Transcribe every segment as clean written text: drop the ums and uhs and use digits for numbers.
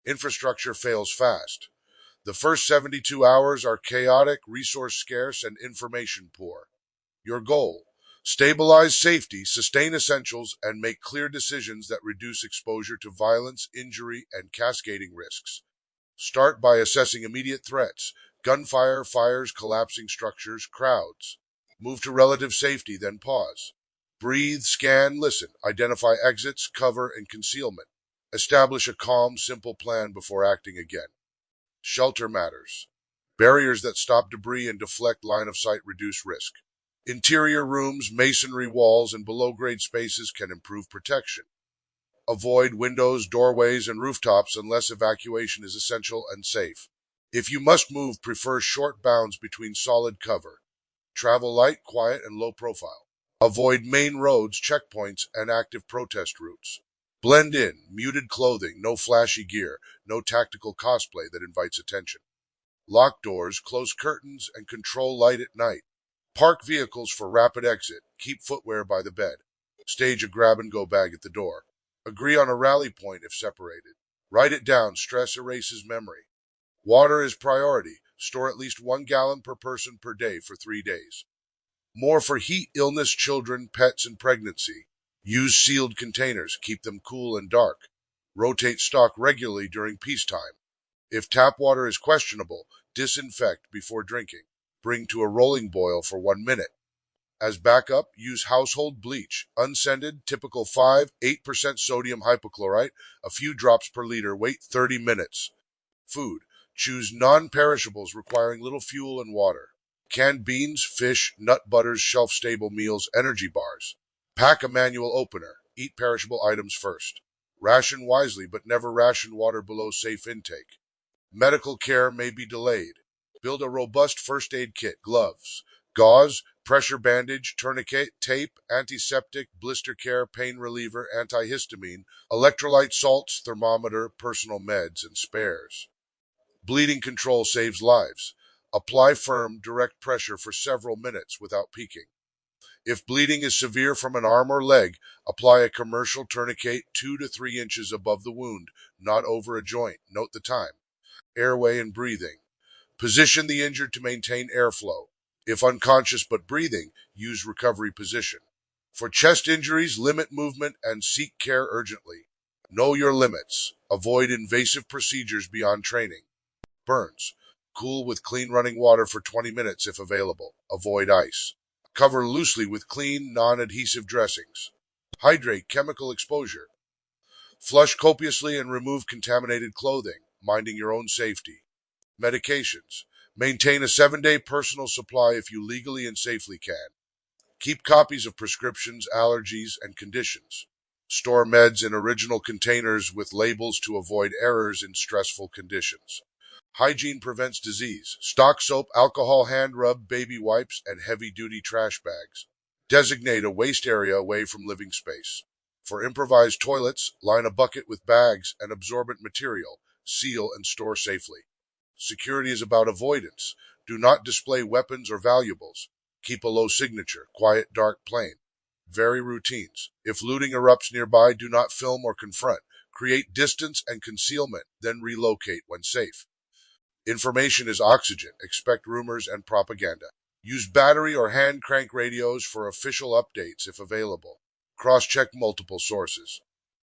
infrastructure fails fast. The first 72 hours are chaotic, resource scarce, and information poor. Your goal: stabilize safety, sustain essentials, and make clear decisions that reduce exposure to violence, injury, and cascading risks. Start by assessing immediate threats: gunfire, fires, collapsing structures, crowds. Move to relative safety, then pause. Breathe, scan, listen, identify exits, cover, and concealment. Establish a calm, simple plan before acting again. Shelter matters. Barriers that stop debris and deflect line of sight reduce risk. Interior rooms, masonry walls, and below-grade spaces can improve protection. Avoid windows, doorways, and rooftops unless evacuation is essential and safe. If you must move, prefer short bounds between solid cover. Travel light, quiet, and low profile. Avoid main roads, checkpoints, and active protest routes. Blend in, muted clothing, no flashy gear, no tactical cosplay that invites attention. Lock doors, close curtains, and control light at night. Park vehicles for rapid exit. Keep footwear by the bed. Stage a grab-and-go bag at the door. Agree on a rally point if separated. Write it down. Stress erases memory. Water is priority. Store at least 1 gallon per person per day for 3 days. More for heat, illness, children, pets, and pregnancy. Use sealed containers. Keep them cool and dark. Rotate stock regularly during peacetime. If tap water is questionable, disinfect before drinking. Bring to a rolling boil for 1 minute. As backup, use household bleach, unscented, typical 5-8% sodium hypochlorite, a few drops per liter. Wait 30 minutes. Food: choose non-perishables requiring little fuel and water. Canned beans, fish, nut butters, shelf-stable meals, energy bars. Pack a manual opener. Eat perishable items first. Ration wisely, but never ration water below safe intake. Medical care may be delayed. Build a robust first aid kit: gloves, gauze, pressure bandage, tourniquet, tape, antiseptic, blister care, pain reliever, antihistamine, electrolyte salts, thermometer, personal meds, and spares. Bleeding control saves lives. Apply firm, direct pressure for several minutes without peeking. If bleeding is severe from an arm or leg, apply a commercial tourniquet 2 to 3 inches above the wound, not over a joint. Note the time. Airway and breathing. Position the injured to maintain airflow. If unconscious but breathing, use recovery position. For chest injuries, limit movement and seek care urgently. Know your limits. Avoid invasive procedures beyond training. Burns: cool with clean running water for 20 minutes if available. Avoid ice. Cover loosely with clean, non-adhesive dressings. Hydrate: chemical exposure. Flush copiously and remove contaminated clothing, minding your own safety. Medications: maintain a 7-day personal supply if you legally and safely can. Keep copies of prescriptions, allergies, and conditions. Store meds in original containers with labels to avoid errors in stressful conditions. Hygiene prevents disease. Stock soap, alcohol, hand rub, baby wipes, and heavy-duty trash bags. Designate a waste area away from living space. For improvised toilets, line a bucket with bags and absorbent material. Seal and store safely. Security is about avoidance. Do not display weapons or valuables. Keep a low signature, quiet, dark, plain. Vary routines. If looting erupts nearby, do not film or confront. Create distance and concealment, then relocate when safe. Information is oxygen. Expect rumors and propaganda. Use battery or hand crank radios for official updates if available. Cross-check multiple sources.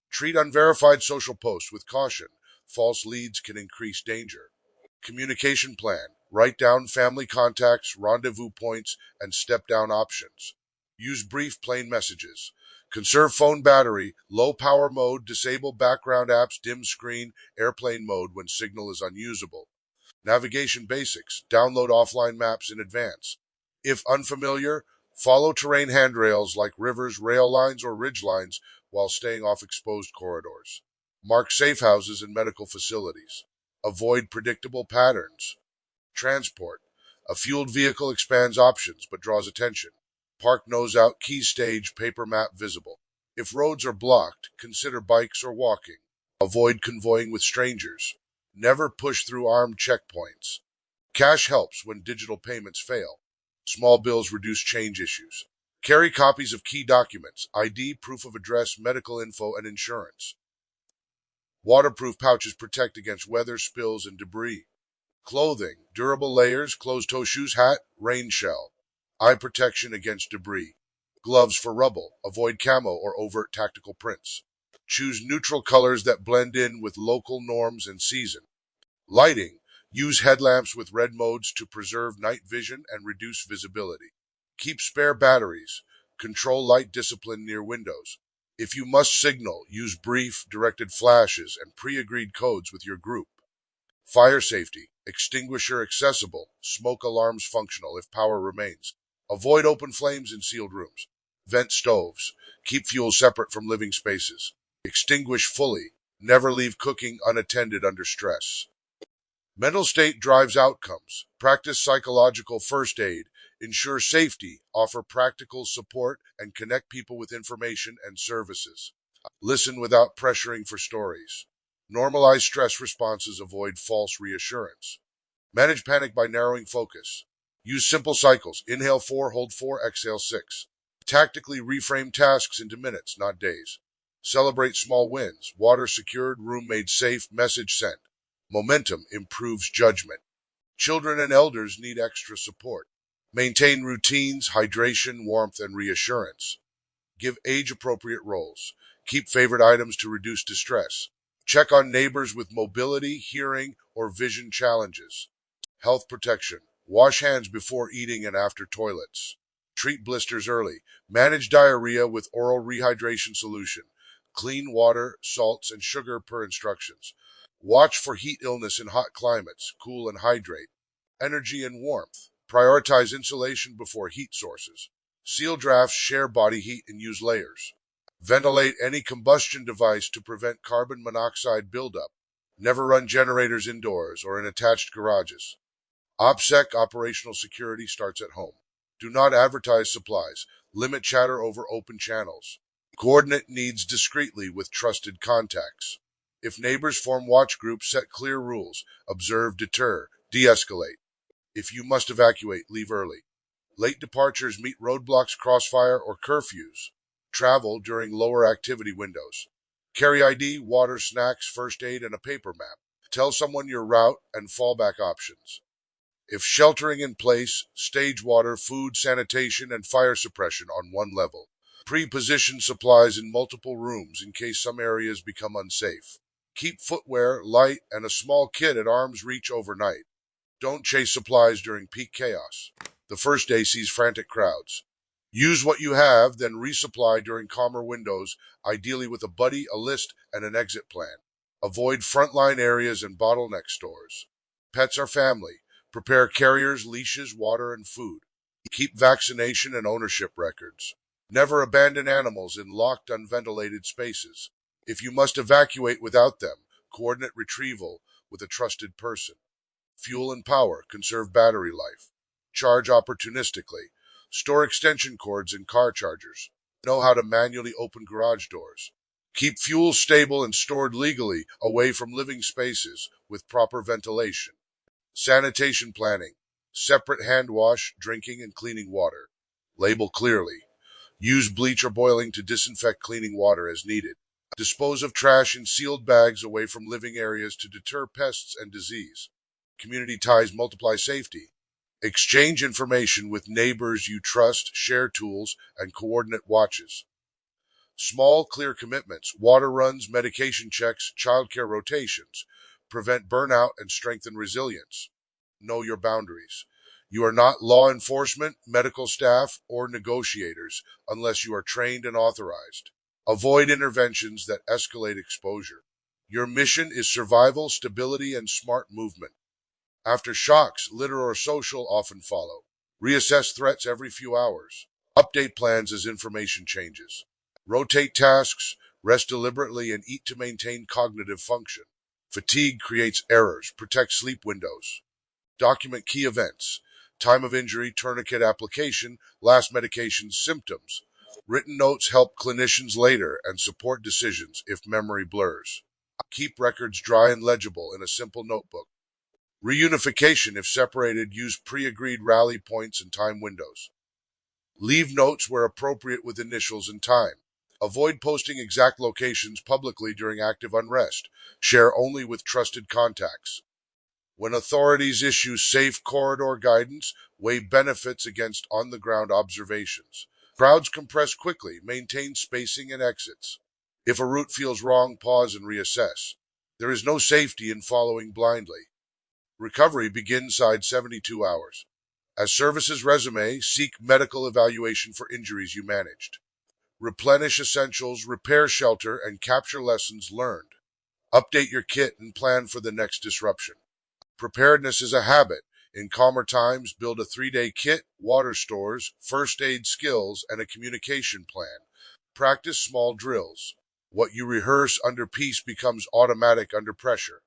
Treat unverified social posts with caution. False leads can increase danger. Communication plan. Write down family contacts, rendezvous points, and step-down options. Use brief, plain messages. Conserve phone battery, low power mode, disable background apps, dim screen, airplane mode when signal is unusable. Navigation basics. Download offline maps in advance. If unfamiliar, follow terrain handrails like rivers, rail lines, or ridge lines while staying off exposed corridors. Mark safe houses and medical facilities. Avoid predictable patterns. Transport. A fueled vehicle expands options but draws attention. Park nose out, key stage, paper map visible. If roads are blocked, consider bikes or walking. Avoid convoying with strangers. Never push through armed checkpoints. Cash helps when digital payments fail. Small bills reduce change issues. Carry copies of key documents: ID, proof of address, medical info, and insurance. Waterproof pouches protect against weather, spills, and debris. Clothing, durable layers, closed-toe shoes, hat, rain shell. Eye protection against debris. Gloves for rubble. Avoid camo or overt tactical prints. Choose neutral colors that blend in with local norms and season. Lighting. Use headlamps with red modes to preserve night vision and reduce visibility. Keep spare batteries. Control light discipline near windows. If you must signal, use brief, directed flashes and pre-agreed codes with your group. Fire safety. Extinguisher accessible. Smoke alarms functional if power remains. Avoid open flames in sealed rooms. Vent stoves. Keep fuel separate from living spaces. Extinguish fully. Never leave cooking unattended under stress. Mental state drives outcomes. Practice psychological first aid. Ensure safety. Offer practical support and connect people with information and services. Listen without pressuring for stories. Normalize stress responses. Avoid false reassurance. Manage panic by narrowing focus. Use simple cycles. Inhale 4, hold 4, exhale 6. Tactically reframe tasks into minutes, not days. Celebrate small wins. Water secured, room made safe, message sent. Momentum improves judgment. Children and elders need extra support. Maintain routines, hydration, warmth, and reassurance. Give age-appropriate roles. Keep favorite items to reduce distress. Check on neighbors with mobility, hearing, or vision challenges. Health protection. Wash hands before eating and after toilets. Treat blisters early. Manage diarrhea with oral rehydration solution. Clean water, salts, and sugar per instructions. Watch for heat illness in hot climates. Cool and hydrate. Energy and warmth. Prioritize insulation before heat sources. Seal drafts, share body heat, and use layers. Ventilate any combustion device to prevent carbon monoxide buildup. Never run generators indoors or in attached garages. OPSEC operational security starts at home. Do not advertise supplies. Limit chatter over open channels. Coordinate needs discreetly with trusted contacts. If neighbors form watch groups, set clear rules. Observe, deter, de-escalate. If you must evacuate, leave early. Late departures meet roadblocks, crossfire, or curfews. Travel during lower activity windows. Carry ID, water, snacks, first aid, and a paper map. Tell someone your route and fallback options. If sheltering in place, stage water, food, sanitation, and fire suppression on one level. Pre-position supplies in multiple rooms in case some areas become unsafe. Keep footwear, light, and a small kit at arm's reach overnight. Don't chase supplies during peak chaos. The first day sees frantic crowds. Use what you have, then resupply during calmer windows, ideally with a buddy, a list, and an exit plan. Avoid frontline areas and bottleneck stores. Pets are family. Prepare carriers, leashes, water, and food. Keep vaccination and ownership records. Never abandon animals in locked, unventilated spaces. If you must evacuate without them, coordinate retrieval with a trusted person. Fuel and power, conserve battery life. Charge opportunistically. Store extension cords in car chargers. Know how to manually open garage doors. Keep fuel stable and stored legally away from living spaces with proper ventilation. Sanitation planning. Separate hand wash, drinking, and cleaning water. Label clearly. Use bleach or boiling to disinfect cleaning water as needed. Dispose of trash in sealed bags away from living areas to deter pests and disease. Community ties multiply safety. Exchange information with neighbors you trust, share tools, and coordinate watches. Small, clear commitments, water runs, medication checks, childcare rotations, prevent burnout and strengthen resilience. Know your boundaries. You are not law enforcement, medical staff, or negotiators unless you are trained and authorized. Avoid interventions that escalate exposure. Your mission is survival, stability, and smart movement. After shocks, litter or social often follow. Reassess threats every few hours. Update plans as information changes. Rotate tasks, rest deliberately, and eat to maintain cognitive function. Fatigue creates errors. Protect sleep windows. Document key events. Time of injury, tourniquet application, last medication, symptoms. Written notes help clinicians later and support decisions if memory blurs. Keep records dry and legible in a simple notebook. Reunification, if separated, use pre-agreed rally points and time windows. Leave notes where appropriate with initials and time. Avoid posting exact locations publicly during active unrest. Share only with trusted contacts. When authorities issue safe corridor guidance, weigh benefits against on-the-ground observations. Crowds compress quickly. Maintain spacing and exits. If a route feels wrong, pause and reassess. There is no safety in following blindly. Recovery begins inside 72 hours. As services resume, seek medical evaluation for injuries you managed. Replenish essentials, repair shelter, and capture lessons learned. Update your kit and plan for the next disruption. Preparedness is a habit. In calmer times, build a 3-day kit, water stores, first aid skills, and a communication plan. Practice small drills. What you rehearse under peace becomes automatic under pressure.